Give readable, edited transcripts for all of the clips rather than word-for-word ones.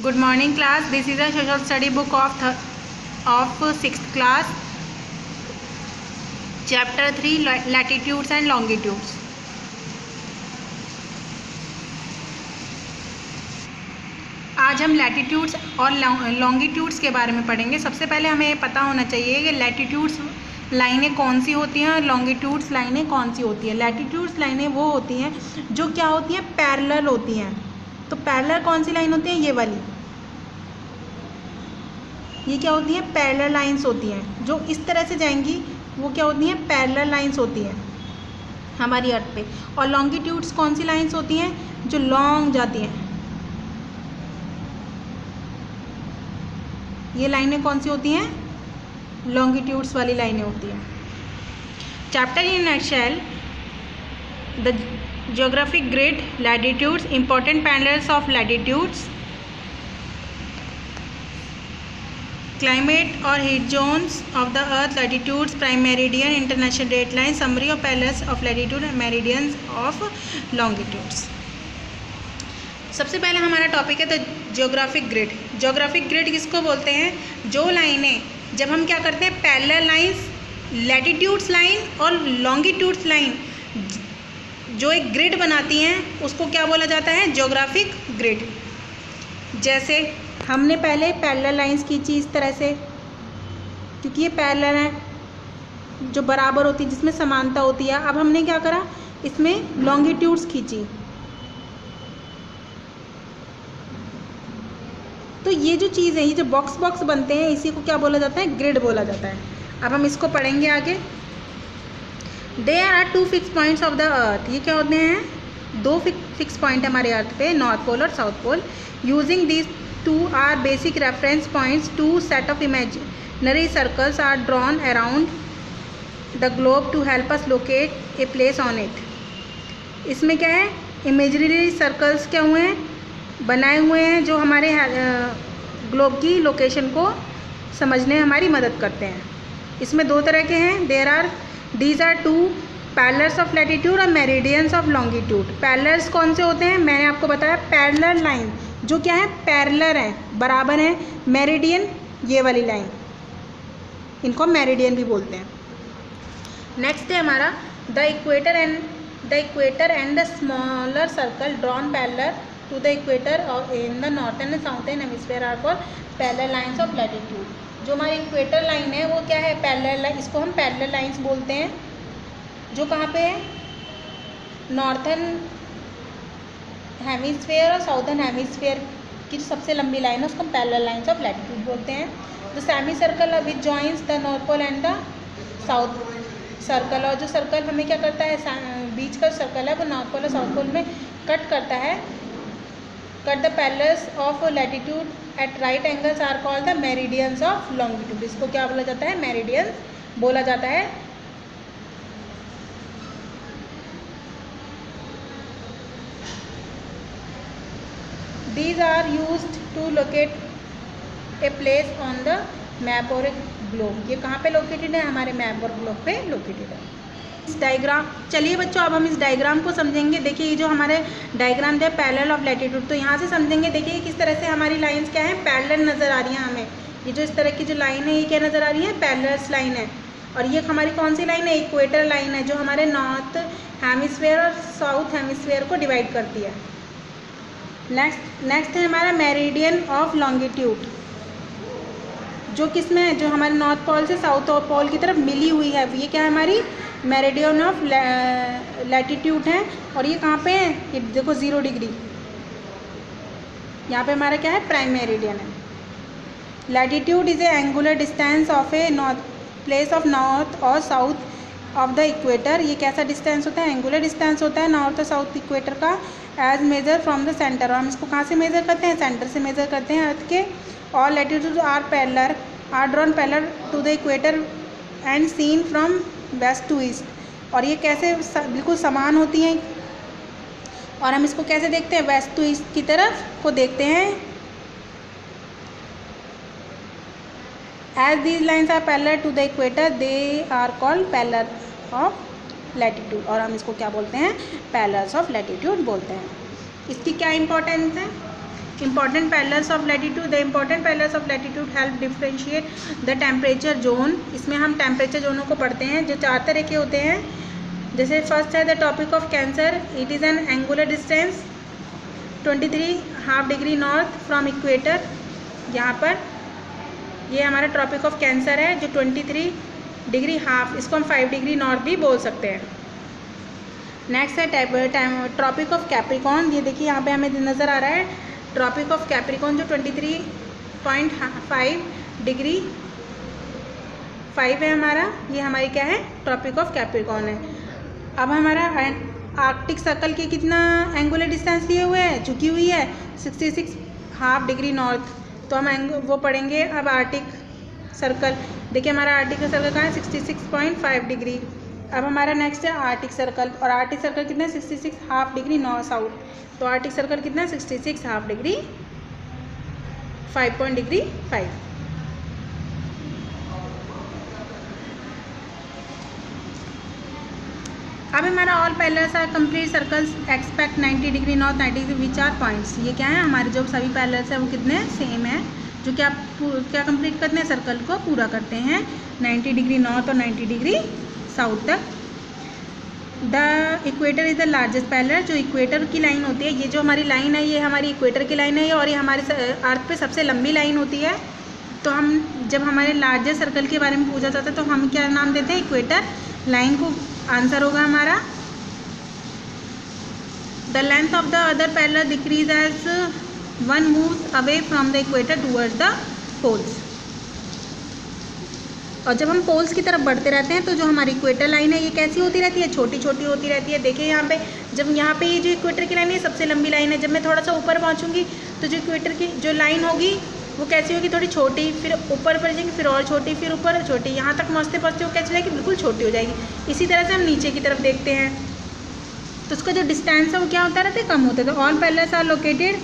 Good morning class. This is a social study book of 6th class, chapter 3, latitudes and longitudes. आज हम latitudes और longitudes के बारे में पढ़ेंगे। सबसे पहले हमें पता होना चाहिए कि लैटिट्यूड्स लाइनें कौन सी होती हैं और लॉन्गिट्यूड्स लाइनें कौन सी होती हैं। लैटिट्यूड्स लाइनें वो होती हैं जो क्या होती हैं, पैरेलल होती हैं। तो पैरेलल कौन सी लाइन होती है, ये वाली, ये क्या होती हैं, पैरेलल लाइंस होती हैं। जो इस तरह से जाएंगी वो क्या होती हैं, पैरेलल लाइंस होती हैं हमारी अर्थ पे। और लॉन्गिट्यूड्स कौन सी लाइंस होती हैं, जो लॉन्ग जाती हैं। ये लाइनें कौन सी होती हैं, लॉन्गिट्यूड्स वाली लाइनें होती हैं। Chapter in nutshell, the geographic grid, latitudes, important parallels of latitudes, climate or heat zones of the earth, latitudes, prime meridian, international date line, summary of parallels of latitude and meridians of longitudes। सबसे पहले हमारा topic है the geographic grid. Geographic grid किसको बोलते हैं, जो लाइनें जब हम क्या करते हैं, पैरेलल लाइंस, लैटिट्यूड्स लाइन और लॉन्गिट्यूड्स लाइन जो एक ग्रिड बनाती हैं उसको क्या बोला जाता है, ज्योग्राफिक ग्रिड। जैसे हमने पहले पैरेलल लाइंस खींची इस तरह से, क्योंकि ये पैरेलल है, जो बराबर होती है, जिसमें समानता होती है। अब हमने क्या करा, इसमें लॉन्गिट्यूड्स खींची। तो ये जो चीज़ है, ये जो बॉक्स बॉक्स बनते हैं, इसी को क्या बोला जाता है, ग्रिड बोला जाता है। अब हम इसको पढ़ेंगे आगे। There are 2 fix points of the earth. ये क्या होते हैं, 2 फिक्स पॉइंट हमारे अर्थ पे, नॉर्थ पोल और south pole. Using this two are basic reference points, 2 set of imaginary circles are drawn around the globe to help us locate a place on it। इसमें क्या है, imaginary circles क्या हुए हैं, बनाए हुए हैं, जो हमारे ग्लोब की लोकेशन को समझने में हमारी मदद करते हैं। इसमें 2 तरह के हैं। these are 2 parallels of latitude और मेरिडियंस ऑफ लॉन्गिट्यूड। पैरेलल्स कौन से होते हैं, मैंने आपको बताया, पैरेलल लाइन जो क्या है, पैरेलल है, बराबर है। मेरिडियन ये वाली लाइन, इनको मेरिडियन भी बोलते हैं। नेक्स्ट है हमारा the equator and the smaller circle drawn parallel to the equator in the northern and southern hemisphere are called parallel lines of latitude. जो हमारी इक्वेटर लाइन है वो क्या है, पैरेलल लाइन, इसको हम पैरेलल लाइंस बोलते हैं। जो कहाँ पे है, नॉर्थर्न हेमिस्फीयर और साउथर्न हेमिस्फीयर की जो सबसे लंबी लाइन है उसको हम पैरेलल लाइंस ऑफ लैटिट्यूड बोलते हैं। The semi circle which joins the north pole and the south circle. और जो सर्कल हमें क्या करता है, बीच का सर्कल है वो नॉर्थ पोल और साउथ पोल में कट करता है। Cut the parallels of latitude at right angles are called the meridians of longitude. इसको क्या बोला जाता है, मेरिडियंस बोला जाता है। These are used to locate a place on the map और globe। ये कहाँ पे लोकेटेड है, हमारे मैप और ग्लोब पे लोकेटेड है। इस डायग्राम, चलिए बच्चों अब हम इस डायग्राम को समझेंगे। देखिए ये जो हमारे डायग्राम है पैरेलल ऑफ लैटिट्यूड, तो यहाँ से समझेंगे। देखिए किस तरह से हमारी लाइंस क्या है, पैरेलल नज़र आ रही हैं हमें। ये जो इस तरह की जो लाइन है ये क्या नज़र आ रही है, पैरेलल लाइन है। और ये हमारी कौन सी लाइन है, इक्वेटर लाइन है, जो हमारे नॉर्थ हेमिस्फीयर और साउथ हेमिस्फीयर को डिवाइड करती है। नेक्स्ट है हमारा मेरिडियन ऑफ लॉन्गिट्यूड, जो किस में है, जो हमारे नॉर्थ पोल से साउथ पोल की तरफ मिली हुई है। ये क्या है, हमारी मेरिडियन ऑफ लैटिट्यूड है। और ये कहाँ पे है, ये देखो 0 डिग्री, यहाँ पे हमारा क्या है, प्राइम मेरिडियन है। Latitude is a angular distance of a place of north और साउथ ऑफ द इक्वेटर। ये कैसा डिस्टेंस होता है, एंगुलर डिस्टेंस होता है नॉर्थ और साउथ इक्वेटर का, as measure from the centre. और हम इसको कहाँ से मेज़र करते हैं, सेंटर से मेज़र करते हैं अर्थ के। और latitude are drawn parallel to the equator and seen from west to east. और ये कैसे बिल्कुल समान होती हैं। और हम इसको कैसे देखते हैं, वेस्ट टू ईस्ट की तरफ को देखते हैं। As these lines are parallel to the equator they are called parallel of latitude. और हम इसको क्या बोलते हैं, पैरेलल्स ऑफ लैटिट्यूड बोलते हैं। इसकी क्या इंपॉर्टेंस है, important parallels of latitude. The important parallels of latitude help differentiate the temperature zone. इसमें हम टेम्परेचर जोनों को पढ़ते हैं जो 4 तरह के होते हैं. जैसे फर्स्ट है the tropic of Cancer. It is an angular distance 23.5 degree north from equator. यहाँ पर ये हमारा ट्रॉपिक ऑफ कैंसर है जो 23 डिग्री हाफ, इसको हम 5 डिग्री नॉर्थ भी बोल सकते हैं. नेक्स्ट है ट्रॉपिक ऑफ कैप्रिकॉर्न. ये देखिए यहाँ पे हमें नज़र आ रहा है ट्रॉपिक ऑफ कैप्रिकॉर्न जो 23.5 डिग्री 5 है हमारा. ये हमारी क्या है ट्रॉपिक ऑफ कैप्रिकॉर्न है. अब हमारा आर्कटिक सर्कल के कितना एंगुलर डिस्टेंस लिए हुए है, झुकी हुई है 66.5 डिग्री नॉर्थ. तो हम वो पढ़ेंगे अब आर्कटिक सर्कल. देखिए हमारा आर्कटिक सर्कल कहाँ है 66.5 डिग्री. अब हमारा नेक्स्ट है आर्कटिक सर्कल. और आर्कटिक सर्कल कितना है 66.5 डिग्री नॉर्थ साउथ. तो आर्कटिक सर्कल कितना है 66.5 डिग्री 5 डिग्री 5. अब हमारा all parallels are complete circles expect 90 degree north 90 which are points. ये क्या है हमारे जो सभी पैरेलल्स है वो कितने सेम है जो कि आप क्या कंप्लीट करते हैं सर्कल को पूरा करते हैं 90 डिग्री नॉर्थ और 90 डिग्री साउथ तक. The equator is the largest parallel. जो इक्वेटर की लाइन होती है, ये जो हमारी लाइन है ये हमारी इक्वेटर की लाइन है और ये हमारे अर्थ पे सबसे लंबी लाइन होती है. तो हम जब हमारे लार्जेस्ट सर्कल के बारे में पूछा जाता है तो हम क्या नाम देते हैं इक्वेटर लाइन को. आंसर होगा हमारा the length of the other parallel decrease as one moves away from the equator towards the poles. और जब हम पोल्स की तरफ बढ़ते रहते हैं तो जो हमारी इक्वेटर लाइन है ये कैसी होती रहती है, छोटी छोटी होती रहती है. देखिए यहाँ पे जब यहाँ पे ये जो इक्वेटर की लाइन है सबसे लंबी लाइन है. जब मैं थोड़ा सा ऊपर पहुँचूँगी तो जो इक्वेटर की जो लाइन होगी वो कैसी होगी थोड़ी छोटी, फिर ऊपर पर जाएंगे फिर और छोटी, फिर ऊपर छोटी, यहाँ तक पहुँचते पहुँचते वो कैसी जाएगी बिल्कुल छोटी हो जाएगी. इसी तरह से हम नीचे की तरफ देखते हैं तो उसका जो डिस्टेंस है वो क्या होता रहता है कम होता है. तो all parallels are located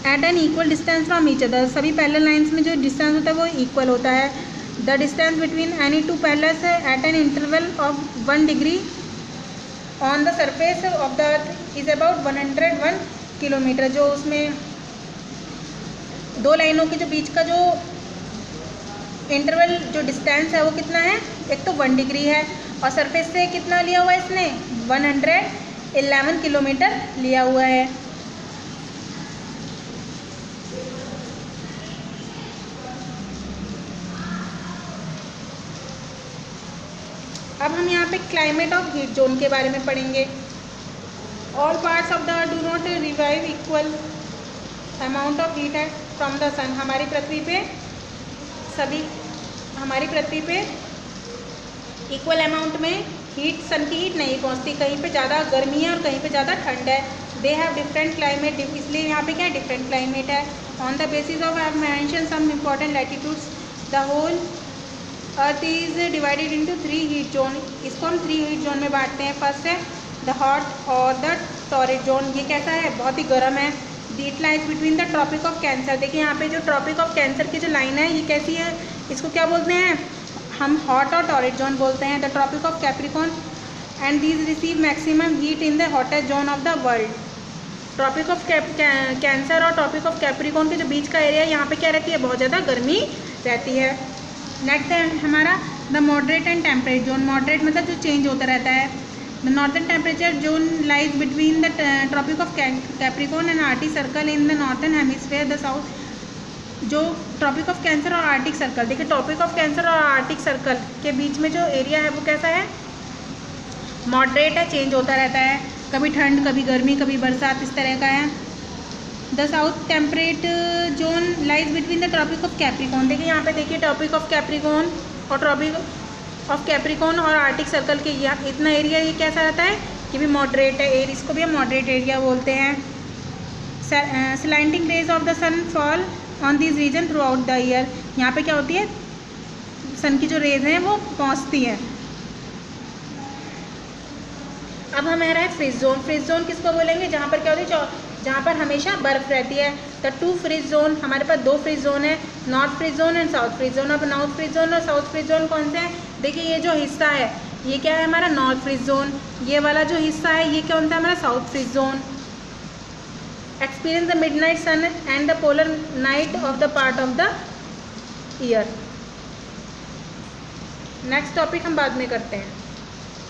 at an equal distance from each other. सभी पैरेलल लाइन्स में जो डिस्टेंस होता है वो इक्वल होता है. The distance between any two parallels at an interval of 1 degree on the surface of the earth is about 101 kilometre. जो उसमें दो लाइनों के जो बीच का जो इंटरवल जो डिस्टेंस है वो कितना है, एक तो 1 डिग्री है और सरफेस से कितना लिया हुआ है इसने 111 किलोमीटर लिया हुआ है. अब हम यहाँ पे क्लाइमेट ऑफ हीट जोन के बारे में पढ़ेंगे. All parts of the earth do not revive equal amount of heat है फ्रॉम द सन. हमारी पृथ्वी पे इक्वल अमाउंट में हीट सन की हीट नहीं पहुँचती. कहीं पे ज़्यादा गर्मी है और कहीं पे ज़्यादा ठंड है. They have different climate. इसलिए यहाँ पे क्या है डिफरेंट क्लाइमेट है. On the basis of I mention some important latitudes the whole earth is divided into 3 heat zone. इसको हम 3 हीट जोन में बांटते हैं. फर्स्ट है द हॉट और द टॉरिड जोन. ये कैसा है बहुत ही गर्म है. It lies between the tropic of Cancer. देखिए यहाँ पे जो ट्रॉपिक ऑफ कैंसर की जो लाइन है ये कैसी है, इसको क्या बोलते हैं हम हॉट और टॉरिड जोन बोलते हैं. The tropic of Capricorn and these receive maximum heat in the hottest zone of the world. Tropic of Cancer और ट्रॉपिक ऑफ कैप्रिकॉर्न के जो बीच का एरिया यहाँ पे क्या रहती है बहुत ज़्यादा गर्मी रहती है. नेक्स्ट है हमारा the moderate and temperate zone. Moderate मतलब जो चेंज होता रहता है. The northern temperature zone lies between the tropic of Capricorn and Arctic circle in the northern hemisphere. The south जो ट्रॉपिक ऑफ कैंसर और आर्टिक सर्कल, देखिए tropic of Cancer और Arctic circle के बीच में जो एरिया है वो कैसा है मॉडरेट है, चेंज होता रहता है. कभी ठंड कभी गर्मी कभी बरसात इस तरह का है. The south temperate zone lies between the tropic of Capricorn. देखिए यहाँ पे देखिए ट्रॉपिक ऑफ कैप्रिकॉर्न और ट्रॉपिक ऑफ कैप्रिकॉर्न और आर्टिक सर्कल के यहाँ इतना एरिया ये कैसा रहता है कि भी मॉडरेट है. इसको भी हम मॉडरेट एरिया बोलते हैं. Slanting rays of the sun fall on this region throughout the year. यहाँ पे क्या होती है सन की जो रेज हैं वो पहुँचती हैं. अब हमारा है फ्रीज जोन. फ्रीज जोन किसको बोलेंगे जहाँ पर क्या होती है जहाँ पर हमेशा बर्फ़ रहती है. The 2 freeze zone. हमारे पास 2 फ्रीज जोन है, north freeze zone and south freeze zone. अब नॉर्थ फ्रीज जोन और साउथ फ्रीज जोन कौन से हैं, देखिए ये जो हिस्सा है ये क्या है हमारा नॉर्थ फ्रीज जोन. ये वाला जो हिस्सा है ये कौन सा है हमारा south freeze zone. Experience the midnight sun and the polar night of the part of the year. Next topic हम बाद में करते हैं।